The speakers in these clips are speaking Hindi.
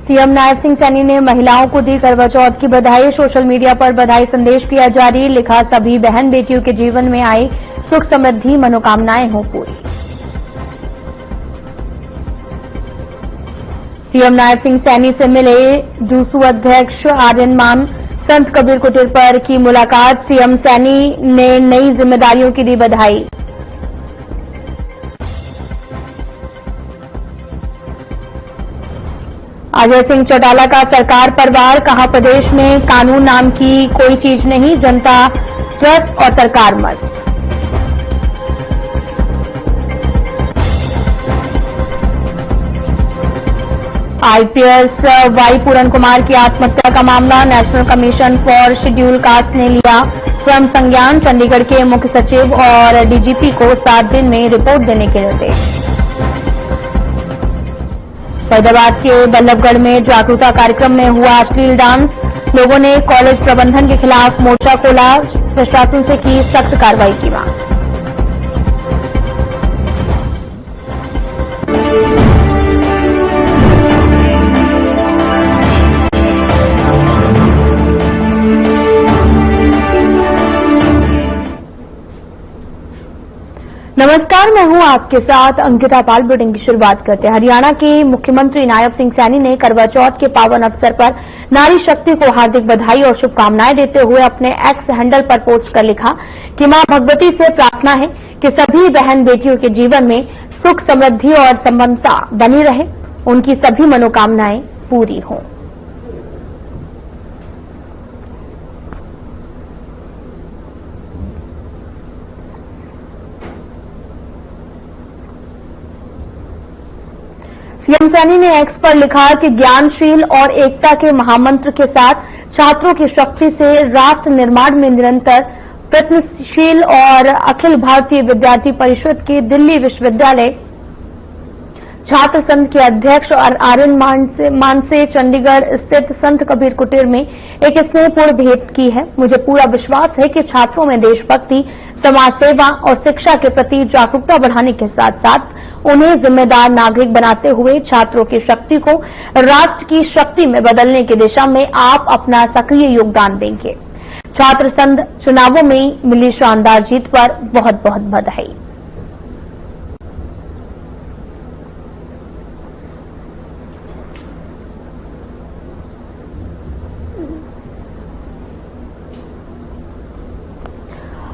सीएम नायब सिंह सैनी ने महिलाओं को दी करवा चौथ की बधाई। सोशल मीडिया पर बधाई संदेश किया जारी। लिखा, सभी बहन बेटियों के जीवन में आए सुख समृद्धि, मनोकामनाएं हो पूरी। सीएम नायब सिंह सैनी से मिले जूसू अध्यक्ष आर्यन मान। संत कबीर कुटीर पर की मुलाकात। सीएम सैनी ने नई जिम्मेदारियों की दी बधाई। अजय सिंह चौटाला का सरकार पर वार। कहा, प्रदेश में कानून नाम की कोई चीज नहीं, जनता ट्रस्ट और सरकार मस्त। आईपीएस वाई पूरन कुमार की आत्महत्या का मामला। National commission for schedule caste ने लिया स्वयं संज्ञान। चंडीगढ़ के मुख्य सचिव और डीजीपी को 7 दिन में रिपोर्ट देने के निर्देश। फरीदाबाद के बल्लभगढ़ में जागरूकता कार्यक्रम में हुआ अश्लील डांस। लोगों ने कॉलेज प्रबंधन के खिलाफ मोर्चा खोला। प्रशासन से की सख्त कार्रवाई की मांग। नमस्कार, मैं हूं आपके साथ अंकिता पाल। बुलेटिन की शुरुआत करते हैं। हरियाणा के मुख्यमंत्री नायब सिंह सैनी ने करवा चौथ के पावन अवसर पर नारी शक्ति को हार्दिक बधाई और शुभकामनाएं देते हुए अपने एक्स हैंडल पर पोस्ट कर लिखा कि मां भगवती से प्रार्थना है कि सभी बहन बेटियों के जीवन में सुख समृद्धि और संपन्नता बनी रहे, उनकी सभी मनोकामनाएं पूरी हों। सीएम सैनी ने एक्स पर लिखा कि ज्ञानशील और एकता के महामंत्र के साथ छात्रों की शक्ति से राष्ट्र निर्माण में निरंतर प्रयत्नशील और अखिल भारतीय विद्यार्थी परिषद के दिल्ली विश्वविद्यालय छात्र संघ के अध्यक्ष और आर्यन मान से चंडीगढ़ स्थित संत कबीर कुटीर में एक स्नेहपूर्ण भेंट की है। मुझे पूरा विश्वास है कि छात्रों में देशभक्ति, समाज सेवा और शिक्षा के प्रति जागरूकता बढ़ाने के साथ साथ उन्हें जिम्मेदार नागरिक बनाते हुए छात्रों की शक्ति को राष्ट्र की शक्ति में बदलने की दिशा में आप अपना सक्रिय योगदान देंगे। छात्र संघ चुनावों में मिली शानदार जीत पर बहुत बहुत बधाई।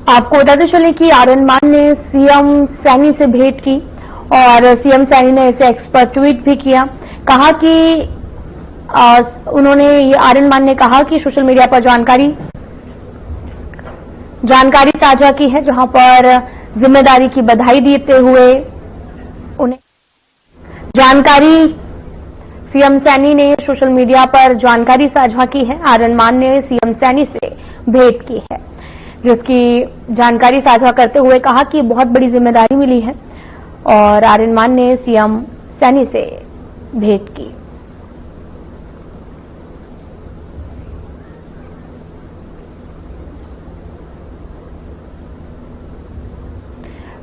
आपको बताते चले कि आर्यन मान ने सीएम सैनी से भेंट की और सीएम सैनी ने इसे एक्स पर ट्वीट भी किया। कहा कि आर्यन मान ने कहा कि सोशल मीडिया पर जानकारी साझा की है, जहां पर जिम्मेदारी की बधाई देते हुए उन्हें जानकारी सीएम सैनी ने सोशल मीडिया पर जानकारी साझा की है। आर्यन मान ने सीएम सैनी से भेंट की है, जिसकी जानकारी साझा करते हुए कहा कि बहुत बड़ी जिम्मेदारी मिली है और आर्यन मान ने सीएम सैनी से भेंट की।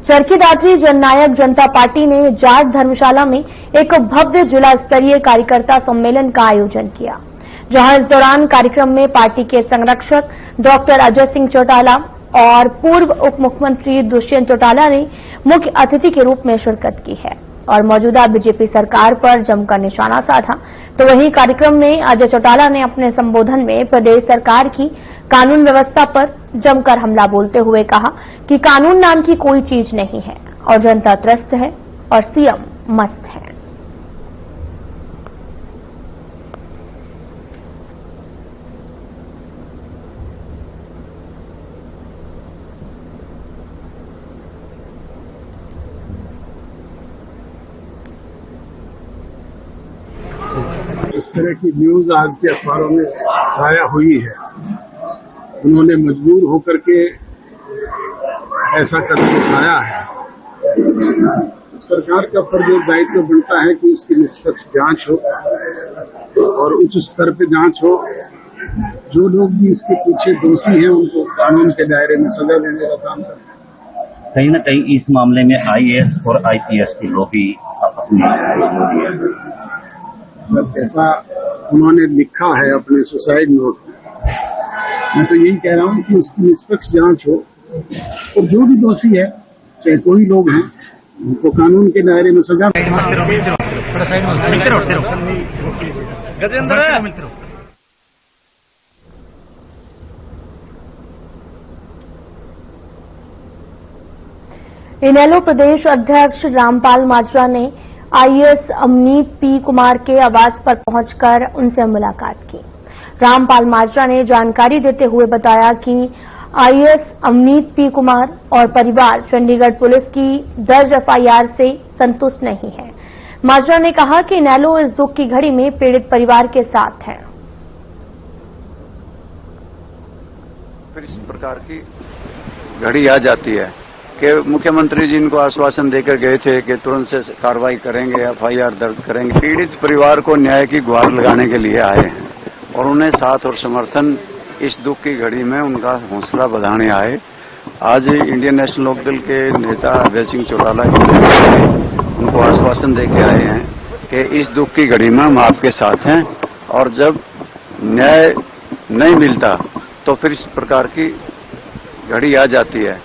चरखी दादरी जननायक जनता पार्टी ने जाट धर्मशाला में एक भव्य जिला स्तरीय कार्यकर्ता सम्मेलन का आयोजन किया, जहां इस दौरान कार्यक्रम में पार्टी के संरक्षक डॉक्टर अजय सिंह चौटाला और पूर्व उप मुख्यमंत्री दुष्यंत चौटाला ने मुख्य अतिथि के रूप में शिरकत की है और मौजूदा बीजेपी सरकार पर जमकर निशाना साधा। तो वहीं कार्यक्रम में अजय चौटाला ने अपने संबोधन में प्रदेश सरकार की कानून व्यवस्था पर जमकर हमला बोलते हुए कहा कि कानून नाम की कोई चीज नहीं है और जनता त्रस्त है और सीएम मस्त है। इस तरह की न्यूज आज के अखबारों में शाया हुई है। उन्होंने मजबूर होकर के ऐसा कदम उठाया है। सरकार का फर्ज और दायित्व बनता है कि उसकी निष्पक्ष जांच हो और उच्च स्तर पर जांच हो। जो लोग भी इसके पीछे दोषी हैं उनको कानून के दायरे में सजा देने का काम करते हैं। कहीं न कहीं इस मामले में आईएएस और आईपीएस की लॉबी आपस में जैसा उन्होंने लिखा है अपने सुसाइड नोट में। मैं तो यही कह रहा हूं कि उसकी निष्पक्ष जांच हो और जो भी दोषी है, चाहे कोई लोग हैं, उनको कानून के दायरे में सजा। इनेलो प्रदेश अध्यक्ष रामपाल माजरा ने आईएएस अवनीत पी कुमार के आवास पर पहुंचकर उनसे मुलाकात की। रामपाल माजरा ने जानकारी देते हुए बताया कि आईएएस अवनीत पी कुमार और परिवार चंडीगढ़ पुलिस की दर्ज एफआईआर से संतुष्ट नहीं है। माजरा ने कहा कि इनेलो इस दुख की घड़ी में पीड़ित परिवार के साथ है। फिर इस प्रकार की घड़ी आ जाती है कि मुख्यमंत्री जी इनको आश्वासन देकर गए थे कि तुरंत से कार्रवाई करेंगे, एफआईआर दर्ज करेंगे। पीड़ित परिवार को न्याय की गुहार लगाने के लिए आए हैं और उन्हें साथ और समर्थन इस दुख की घड़ी में उनका हौसला बढ़ाने आए। आज इंडियन नेशनल लोकदल के नेता अभय सिंह चौटाला उनको आश्वासन देके आए हैं कि इस दुख की घड़ी में हम आपके साथ हैं और जब न्याय नहीं मिलता तो फिर इस प्रकार की घड़ी आ जाती है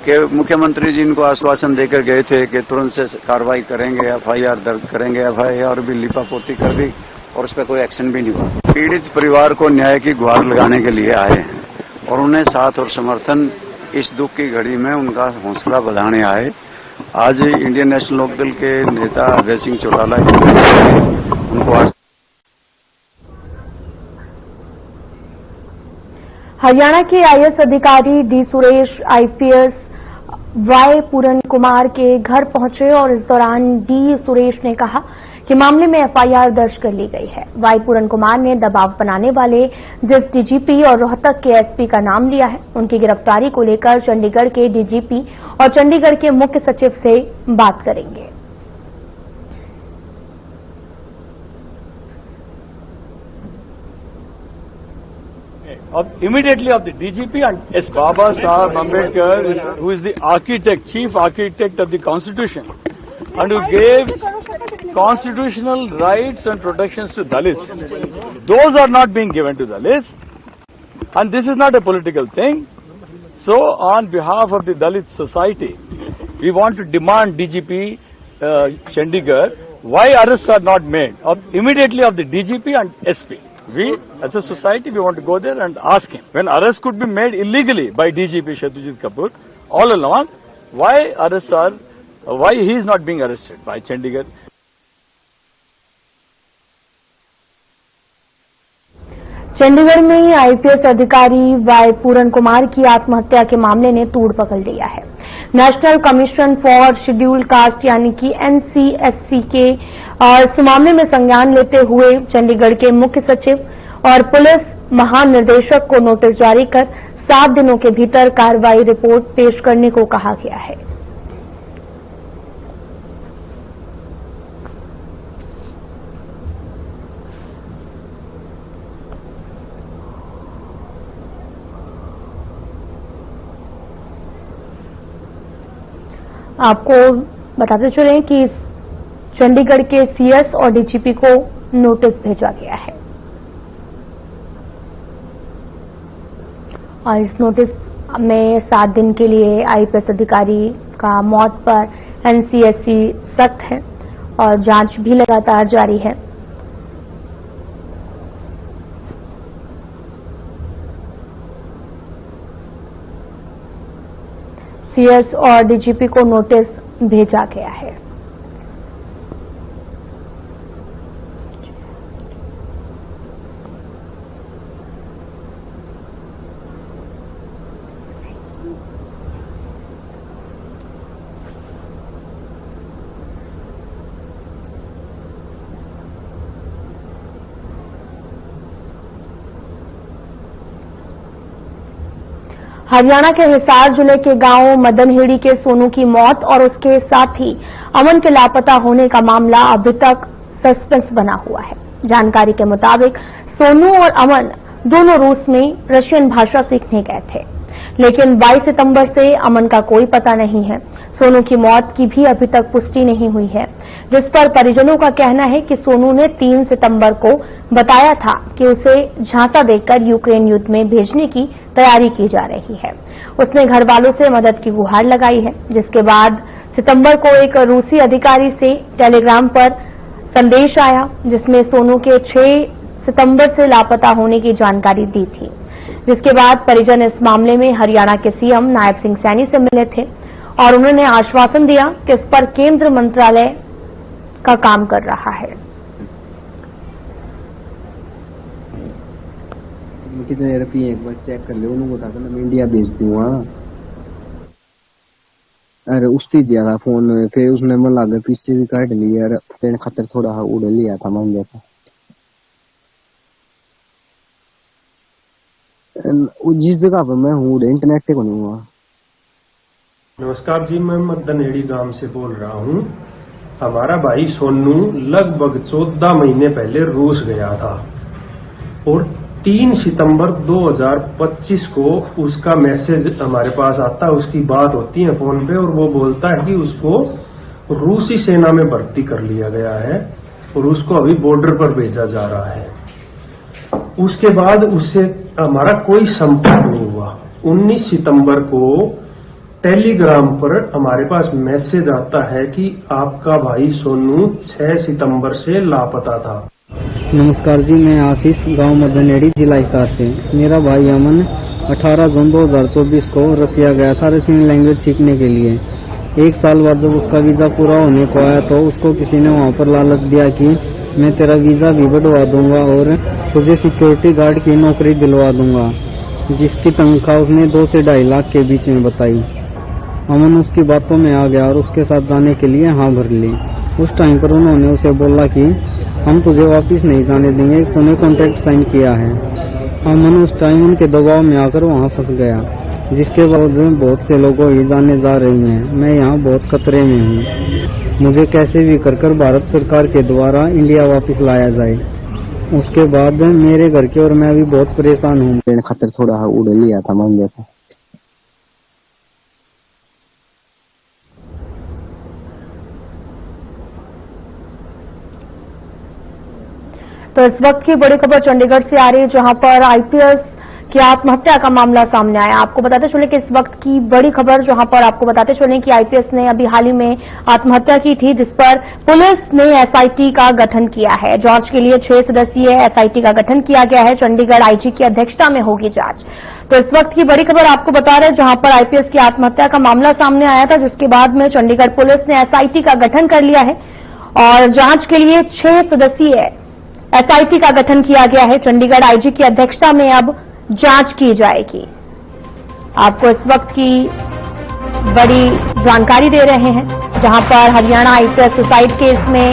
कि मुख्यमंत्री जी इनको आश्वासन देकर गए थे कि तुरंत से कार्रवाई करेंगे, एफआईआर दर्ज करेंगे। एफआईआर भी लिपापोती कर दी और उस पर कोई एक्शन भी नहीं हुआ। पीड़ित परिवार को न्याय की गुहार लगाने के लिए आए हैं और उन्हें साथ और समर्थन इस दुख की घड़ी में उनका हौसला बढ़ाने आए। आज इंडियन नेशनल लोकदल के नेता अभय सिंह चौटाला उनको हरियाणा के आईएएस अधिकारी डी सुरेश आईपीएस वाई पूरन कुमार के घर पहुंचे और इस दौरान डी सुरेश ने कहा कि मामले में एफआईआर दर्ज कर ली गई है। वाई पूरन कुमार ने दबाव बनाने वाले जिस डीजीपी और रोहतक के एसपी का नाम लिया है, उनकी गिरफ्तारी को लेकर चंडीगढ़ के डीजीपी और चंडीगढ़ के मुख्य सचिव से बात करेंगे। Immediately of the DGP and SP. Baba Sahib Ambedkar, who is the architect, chief architect of the Constitution, and who gave constitutional rights and protections to Dalits. Those are not being given to Dalits, and this is not a political thing. So, on behalf of the Dalit society, we want to demand DGP Chandigarh, why arrests are not made immediately of the DGP and SP. We, as a society, we want to go there and ask him, when arrests could be made illegally by DGP Shatrujit Kapoor all along, why he is not being arrested by Chandigarh? Chandigarh में आईपीएस अधिकारी वाई पूरन कुमार की आत्महत्या के मामले ने तूड़ पकड़ लिया है। National commission for scheduled caste यानी कि एनसीएससी के इस मामले में संज्ञान लेते हुए चंडीगढ़ के मुख्य सचिव और पुलिस महानिदेशक को नोटिस जारी कर 7 दिनों के भीतर कार्रवाई रिपोर्ट पेश करने को कहा गया है। आपको बताते चलें कि चंडीगढ़ के सीएस और डीजीपी को नोटिस भेजा गया है और इस नोटिस में 7 दिन के लिए आईपीएस अधिकारी का मौत पर एनसीएससी सख्त है और जांच भी लगातार जारी है। सीएस और डीजीपी को नोटिस भेजा गया है। हरियाणा के हिसार जिले के गांव मदनहेड़ी के सोनू की मौत और उसके साथ ही अमन के लापता होने का मामला अभी तक सस्पेंस बना हुआ है। जानकारी के मुताबिक सोनू और अमन दोनों रूस में रशियन भाषा सीखने गए थे, लेकिन 22 सितंबर से अमन का कोई पता नहीं है। सोनू की मौत की भी अभी तक पुष्टि नहीं हुई है। जिस पर परिजनों का कहना है कि सोनू ने 3 सितंबर को बताया था कि उसे झांसा देकर यूक्रेन युद्ध में भेजने की तैयारी की जा रही है। उसने घर वालों से मदद की गुहार लगाई है, जिसके बाद सितंबर को एक रूसी अधिकारी से टेलीग्राम पर संदेश आया, जिसमें सोनू के 6 सितंबर से लापता होने की जानकारी दी थी। जिसके बाद परिजन इस मामले में हरियाणा के सीएम नायब सिंह सैनी से मिले थे और उन्होंने आश्वासन दिया कि इस पर केंद्र मंत्रालय का काम कर रहा है। कितने रुपये एक बार चेक कर ले, उन्होंने बता देना, मैं इंडिया भेज दूंगा। अरे उसने दिया था फोन, फिर उसने मन लगा पीछे भी काट लिया, अरे तेरे खतर थोड़ा उड़ लिया था मान जाता। जिस जगह पर मैं हूँ इंटरनेट से बनूंगा। नमस्कार जी, मैं मदनेड़ी गांव से बोल रहा हूँ। हमारा भाई सोनू लगभग 14 महीने पहले रूस गया था और 3 सितंबर 2025 को उसका मैसेज हमारे पास आता, उसकी बात होती है फोन पे और वो बोलता है कि उसको रूसी सेना में भर्ती कर लिया गया है और उसको अभी बॉर्डर पर भेजा जा रहा है। उसके बाद उससे हमारा कोई संपर्क नहीं हुआ। 19 सितंबर को टेलीग्राम पर हमारे पास मैसेज आता है कि आपका भाई सोनू 6 सितंबर से लापता था। नमस्कार जी, मैं आशीष, गांव मदनेड़ी, जिला हिसार से। मेरा भाई अमन 18 जून 2024 को रसिया गया था रशियन लैंग्वेज सीखने के लिए। 1 साल बाद जब उसका वीजा पूरा होने को आया तो उसको किसी ने वहां पर लालच दिया कि मैं तेरा वीजा भी बढ़वा दूंगा और तुझे सिक्योरिटी गार्ड की नौकरी दिलवा दूंगा, जिसकी तनख्वाह उसने 2 से 2.5 लाख के बीच में बताई। अमन उसकी बातों में आ गया और उसके साथ जाने के लिए हाँ भर ली। उस टाइम पर उन्होंने उसे बोला कि हम तुझे वापस नहीं जाने देंगे, तूने कॉन्ट्रैक्ट साइन किया है। अमन उस टाइम उनके दबाव में आकर वहाँ फंस गया, जिसके बावजूद बहुत से लोगों ही जाने जा रही हैं। मैं यहाँ बहुत खतरे में हूँ, मुझे कैसे भी कर भारत सरकार के द्वारा इंडिया वापस लाया जाए। उसके बाद मेरे घर के और मैं भी बहुत परेशान हूँ। खतर थोड़ा उड़ लिया था मान गया था। तो इस वक्त की बड़ी खबर चंडीगढ़ से आ रही है, जहां पर आईपीएस की आत्महत्या का मामला सामने आया। आपको बताते चले कि इस वक्त की बड़ी खबर, जहां पर आपको बताते चले कि आईपीएस ने अभी हाल ही में आत्महत्या की थी, जिस पर पुलिस ने एसआईटी का गठन किया है। जांच के लिए 6 सदस्यीय एसआईटी का गठन किया गया है। चंडीगढ़ आईजी की अध्यक्षता में होगी जांच। तो इस वक्त की बड़ी खबर आपको बता रहे हैं, जहां पर आईपीएस की आत्महत्या का मामला सामने आया था, जिसके बाद में चंडीगढ़ पुलिस ने एसआईटी का गठन कर लिया है और जांच के लिए 6 सदस्यीय एसआईटी का गठन किया गया है। चंडीगढ़ आईजी की अध्यक्षता में अब जांच की जाएगी। आपको इस वक्त की बड़ी जानकारी दे रहे हैं, जहां पर हरियाणा आईपीएस सुसाइड केस में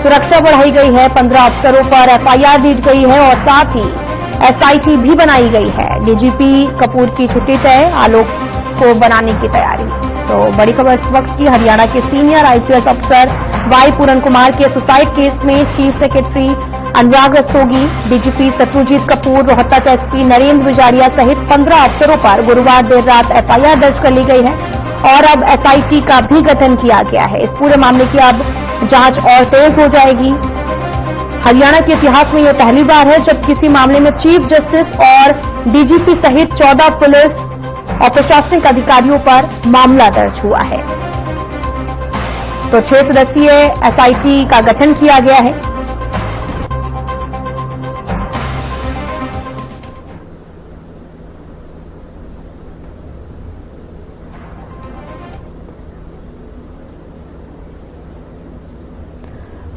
सुरक्षा बढ़ाई गई है, 15 अफसरों पर एफआईआर दी गई है और साथ ही एसआईटी भी बनाई गई है। डीजीपी कपूर की छुट्टी तय, आलोक को बनाने की तैयारी। तो बड़ी खबर इस वक्त की, हरियाणा के सीनियर आईपीएस अफसर वाई पूरन कुमार के सुसाइड केस में चीफ सेक्रेटरी अनुराग रस्तोगी, डीजीपी शत्रुजीत कपूर, रोहतक एसपी नरेंद्र बिजारिया सहित 15 अफसरों पर गुरुवार देर रात एफआईआर दर्ज कर ली गई है और अब एसआईटी का भी गठन किया गया है। इस पूरे मामले की अब जांच और तेज हो जाएगी। हरियाणा के इतिहास में यह पहली बार है जब किसी मामले में चीफ जस्टिस और डीजीपी सहित 14 पुलिस और प्रशासनिक अधिकारियों पर मामला दर्ज हुआ है। तो 6 सदस्यीय एसआईटी का गठन किया गया है।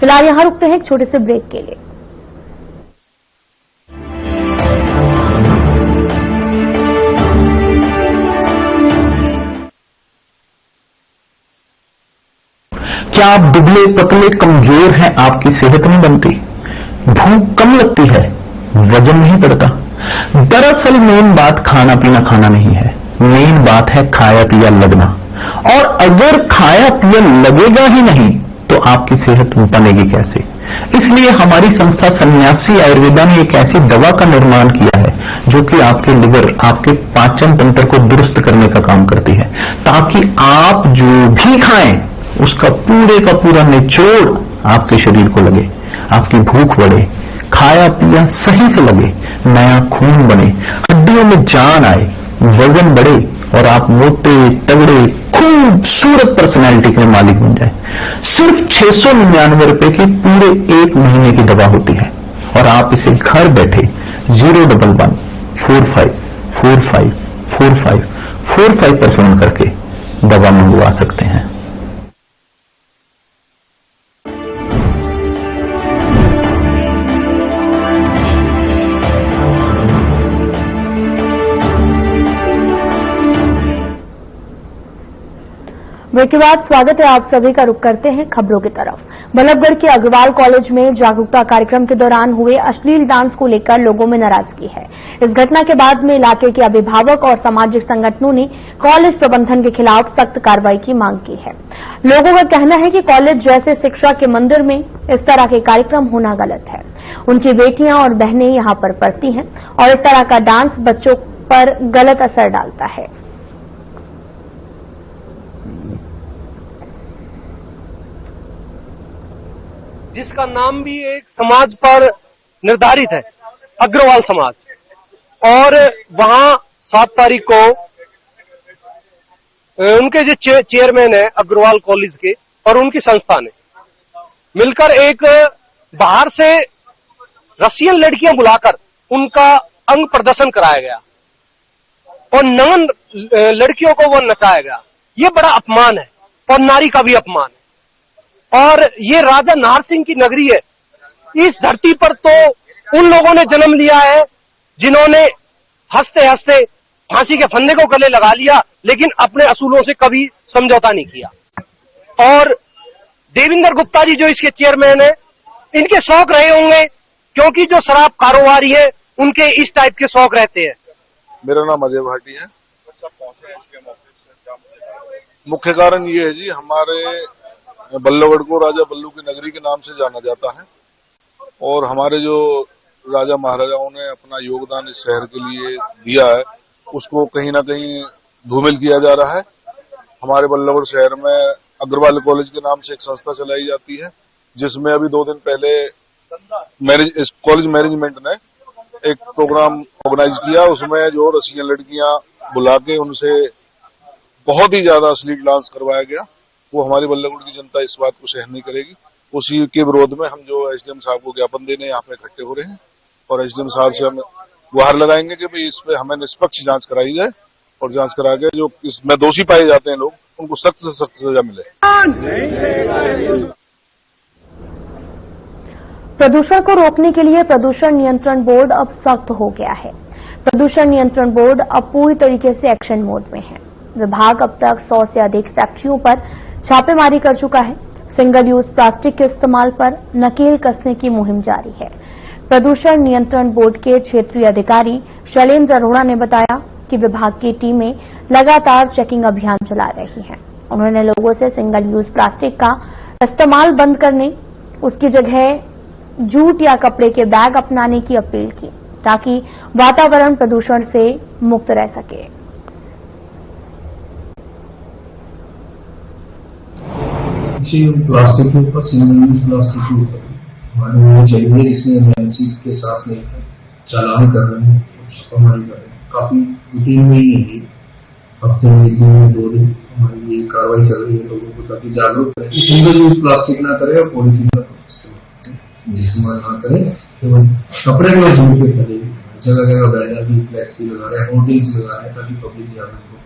फिलहाल यहां रुकते हैं एक छोटे से ब्रेक के लिए। क्या आप दुबले पतले कमजोर हैं, आपकी सेहत नहीं बनती, भूख कम लगती है, वजन नहीं बढ़ता? दरअसल मेन बात खाना पीना खाना नहीं है, मेन बात है खाया पिया लगना। और अगर खाया पिया लगेगा ही नहीं तो आपकी सेहत बनेगी कैसे? इसलिए हमारी संस्था सन्यासी आयुर्वेदा ने एक ऐसी दवा का निर्माण किया है जो कि आपके लिवर, आपके पाचन तंत्र को दुरुस्त करने का काम करती है, ताकि आप जो भी खाएं उसका पूरे का पूरा निचोड़ आपके शरीर को लगे, आपकी भूख बढ़े, खाया पिया सही से लगे, नया खून बने, हड्डियों में जान आए, वजन बढ़े और आप मोटे तगड़े खूबसूरत पर्सनैलिटी के मालिक बन जाए। सिर्फ 699 रुपए की पूरे 1 महीने की दवा होती है और आप इसे घर बैठे 011 45 45 45 45 पर फोन करके दवा मंगवा सकते हैं। ब्रेक के बाद स्वागत है आप सभी का। रुख करते हैं खबरों की तरफ। बल्लभगढ़ के अग्रवाल कॉलेज में जागरूकता कार्यक्रम के दौरान हुए अश्लील डांस को लेकर लोगों में नाराजगी है। इस घटना के बाद में इलाके के अभिभावक और सामाजिक संगठनों ने कॉलेज प्रबंधन के खिलाफ सख्त कार्रवाई की मांग की है। लोगों का कहना है कि कॉलेज जैसे शिक्षा के मंदिर में इस तरह के कार्यक्रम होना गलत है। उनकी बेटियां और बहनें यहां पर पढ़ती हैं और इस तरह का डांस बच्चों पर गलत असर डालता है। जिसका नाम भी एक समाज पर निर्धारित है, अग्रवाल समाज, और वहां 7 तारीख को उनके जो चेयरमैन है अग्रवाल कॉलेज के और उनकी संस्था ने मिलकर एक बाहर से रशियन लड़कियां बुलाकर उनका अंग प्रदर्शन कराया गया और नग्न लड़कियों को वो नचाया गया। ये बड़ा अपमान है और नारी का भी अपमान है। और ये राजा नाहर सिंह की नगरी है। इस धरती पर तो उन लोगों ने जन्म लिया है जिन्होंने हंसते हंसते फांसी के फंदे को गले लगा लिया, लेकिन अपने असूलों से कभी समझौता नहीं किया। और देविंदर गुप्ता जी जो इसके चेयरमैन है, इनके शौक रहे होंगे, क्योंकि जो शराब कारोबारी है उनके इस टाइप के शौक रहते हैं। मेरा नाम अजय भाटी है। मुख्य कारण ये है जी, हमारे बल्लभगढ़ को राजा बल्लू की नगरी के नाम से जाना जाता है और हमारे जो राजा महाराजाओं ने अपना योगदान इस शहर के लिए दिया है उसको कहीं ना कहीं धूमिल किया जा रहा है। हमारे बल्लभगढ़ शहर में अग्रवाल कॉलेज के नाम से एक संस्था चलाई जाती है, जिसमें अभी 2 दिन पहले कॉलेज मैनेजमेंट ने एक प्रोग्राम ऑर्गेनाइज किया। उसमें जो रसियन लड़कियां बुला के उनसे बहुत ही ज्यादा अश्लील डांस करवाया गया। वो हमारी बल्लभगढ़ की जनता इस बात को सहन नहीं करेगी। उसी के विरोध में हम जो एसडीएम साहब को ज्ञापन देने यहाँ पे इकट्ठे हो रहे हैं और एसडीएम साहब से हम गुहार लगाएंगे कि भाई इस पे हमें निष्पक्ष जांच कराई जाए और जांच करा के जो इसमें दोषी पाए जाते हैं लोग, उनको सख्त से सख्त सजा मिले। प्रदूषण को रोकने के लिए प्रदूषण नियंत्रण बोर्ड अब सख्त हो गया है। प्रदूषण नियंत्रण बोर्ड अब पूरी तरीके से एक्शन मोड में है। विभाग अब तक 100 से अधिक फैक्ट्रियों पर छापेमारी कर चुका है। सिंगल यूज प्लास्टिक के इस्तेमाल पर नकेल कसने की मुहिम जारी है। प्रदूषण नियंत्रण बोर्ड के क्षेत्रीय अधिकारी शैलेंद्र अरोड़ा ने बताया कि विभाग की टीमें लगातार चेकिंग अभियान चला रही हैं। उन्होंने लोगों से सिंगल यूज प्लास्टिक का इस्तेमाल बंद करने, उसकी जगह जूट या कपड़े के बैग अपनाने की अपील की, ताकि वातावरण प्रदूषण से मुक्त रह सके। प्लास्टिक के ऊपर, सिंगल यूज प्लास्टिक के ऊपर हमारे होनी चाहिए, जिसमें एमएनसी के साथ लेकर चालान कर रहे हैं, छापामारी कर रहे हैं। काफी रूटीन में ही है, हफ्ते में 1 दिन में 2 दिन हमारी ये कार्रवाई चल रही है। लोगों को ताकि जागरूक करें, सिंगल यूज प्लास्टिक ना करें और पॉलिथीन का इस्तेमाल ना करें। केवल कपड़े को जूट के फैले, जगह जगह बैनर भी, फ्लैक्स भी लगा रहे हैं, होर्डिंग्स लगा रहे हैं ताकि पब्लिक जागरूक हो।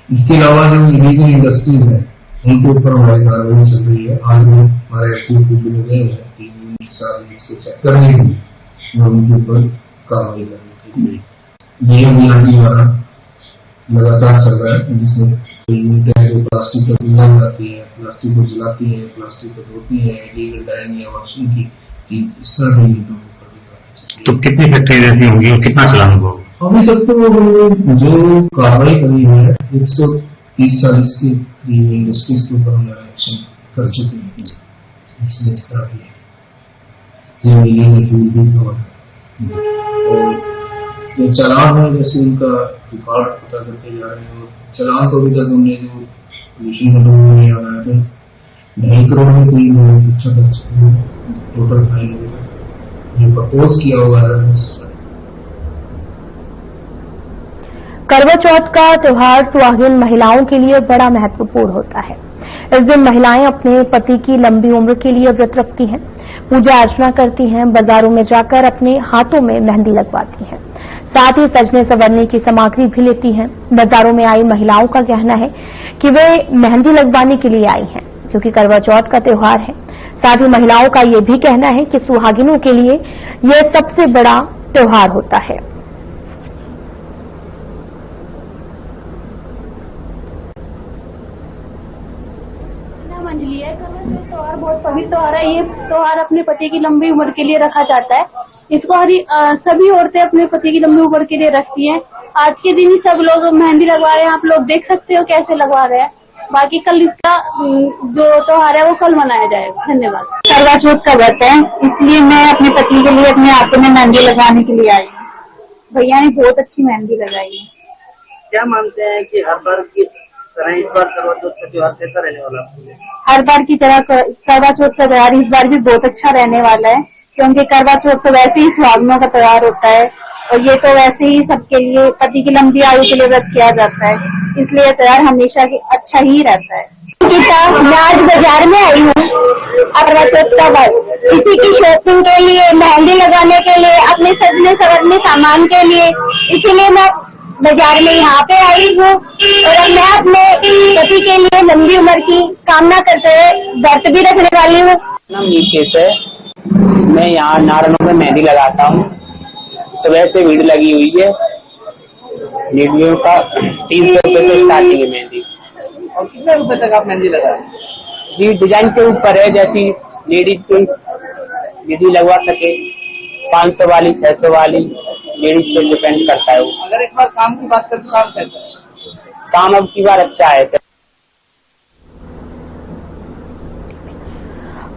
इसके अलावा जो इलीगल इंडस्ट्रीज है उनके ऊपर हमारी कार्रवाई चल रही है। आज भी हमारे एसपी कुछ भी गए हैं इसको चेक करने के लिए और उनके ऊपर कार्रवाई करने के लिए। ये अभियान द्वारा लगातार चल रहा है, जिसमें जो प्लास्टिक का कूड़ा बनाती है, प्लास्टिक को जलाती है, प्लास्टिक को धोती है, इलीगल डाइंग या वॉशिंग की इस तरह की नीतियों पर। तो कितनी फैक्ट्री ऐसी होंगी और कितना चलान होगा? अभी तक तो जो कार्रवाई करी है 130-140 की इंडस्ट्रीज के ऊपर हमने एक्शन कर चुके हैं। इसमें इस तरह की और जो चालान है, जैसे उनका रिकॉर्ड पता करते जा रहे हैं। और चालान तो अभी तक हमने जो पोल्यूशन कंट्रोल में आ रहा है 1 करोड़ में कोई अच्छा टोटल फाइन होगा जो प्रपोज किया होगा। करवा चौथ का त्योहार सुहागिन महिलाओं के लिए बड़ा महत्वपूर्ण होता है। इस दिन महिलाएं अपने पति की लंबी उम्र के लिए व्रत रखती हैं, पूजा अर्चना करती हैं, बाजारों में जाकर अपने हाथों में मेहंदी लगवाती हैं, साथ ही सजने संवरने की सामग्री भी लेती हैं। बाजारों में आई महिलाओं का कहना है कि वे मेहंदी लगवाने के लिए आई हैं, क्योंकि करवा चौथ का त्योहार है। साथ ही महिलाओं का ये भी कहना है कि सुहागिनों के लिए यह सबसे बड़ा त्योहार होता है। अंजलि है। करवा चौथ त्योहार बहुत पवित्र त्योहार है। ये त्योहार अपने पति की लंबी उम्र के लिए रखा जाता है। इसको सभी औरतें अपने पति की लंबी उम्र के लिए रखती हैं। आज के दिन ही सब लोग मेहंदी लगवा रहे हैं। आप लोग देख सकते हो कैसे लगवा रहे हैं। बाकी कल इसका जो त्योहार है वो कल मनाया जाएगा। धन्यवाद। करवा चौथ का व्रत है, इसलिए मैं अपने पति के लिए अपने हाथों में मेहंदी लगाने के लिए आई हूँ। भैया ने बहुत अच्छी मेहंदी लगाई है। क्या मानते हैं कि हर बार की तरह इस बार करवा चौथ का त्योहार कैसा रहने वाला है? हर बार की तरह करवा चौथ का त्योहार इस बार भी बहुत अच्छा रहने वाला है, क्योंकि करवा चौथ तो वैसे ही सुहागिनों का त्योहार होता है और ये तो वैसे ही सबके लिए पति की लंबी आयु के लिए व्रत किया जाता है, इसलिए त्योहार हमेशा अच्छा ही रहता है। मैं आज बाजार में आई हूँ करवा चौथ का व्रत, किसी की शॉपिंग के लिए, मेहंदी लगाने के लिए, अपने सजने संवरने सामान के लिए, इसीलिए मैं बाजार में यहाँ पे आई हूँ और मैं अपने पति के लिए लंबी उम्र की कामना करते हुए व्रत भी रखने वाली हूँ। नाम नीतीश है। मैं यहाँ नारायणों में मेहंदी लगाता हूँ। सुबह से भीड़ लगी हुई है। वीडियो का 300 रुपये से स्टार्टिंग है मेहंदी। और कितने रुपए तक आप मेहंदी लगा? जी डिजाइन के ऊपर है, जैसी लेडीज कोई मेहंदी लगवा सके, 500 वाली, 600 वाली, लेडीज पे डिपेंड करता है वो। अगर एक बार काम की बात करें तो काम कैसा है? काम अब की बार अच्छा है।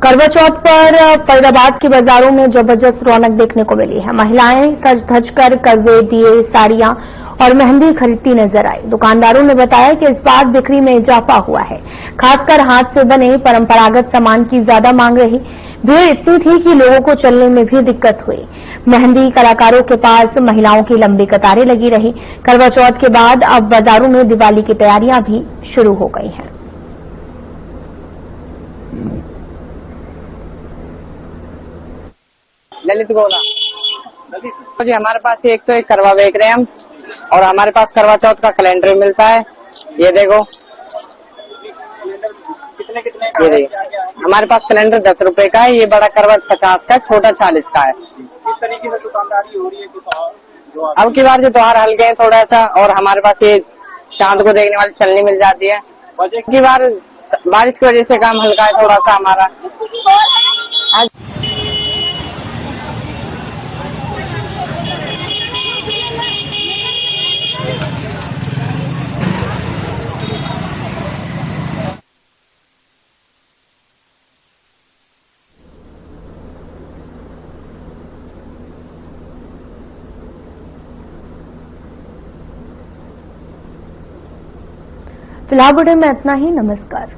करवा चौथ पर फरीदाबाद के बाजारों में जबरदस्त रौनक देखने को मिली है। महिलाएं सज धज कर करवे, दिए, साड़ियां और मेहंदी खरीदती नजर आई। दुकानदारों ने बताया कि इस बार बिक्री में इजाफा हुआ है, खासकर हाथ से बने परंपरागत सामान की ज्यादा मांग रही। भीड़ इतनी थी कि लोगों को चलने में भी दिक्कत हुई। मेहंदी कलाकारों के पास महिलाओं की लंबी कतारें लगी रही। करवा चौथ के बाद अब बाजारों में दिवाली की तैयारियां भी शुरू हो गई हैं। ललित गोला जी, हमारे पास एक तो एक करवा बेच रहे हैं हम, और हमारे पास करवा चौथ का कैलेंडर मिलता है। ये देखो, ये देखो, हमारे पास कैलेंडर 10 रुपए का है। ये बड़ा करवा 50 का है, छोटा 40 का है। किस तरीके से दुकानदारी हो रही है? अब की बार जो त्योहार हल्के हैं थोड़ा सा, और हमारे पास ये चांद को देखने वाली चलनी मिल जाती है। की बार बारिश की वजह से काम हल्का है थोड़ा सा हमारा। फिलहाल बुलेटिन में इतना ही। नमस्कार।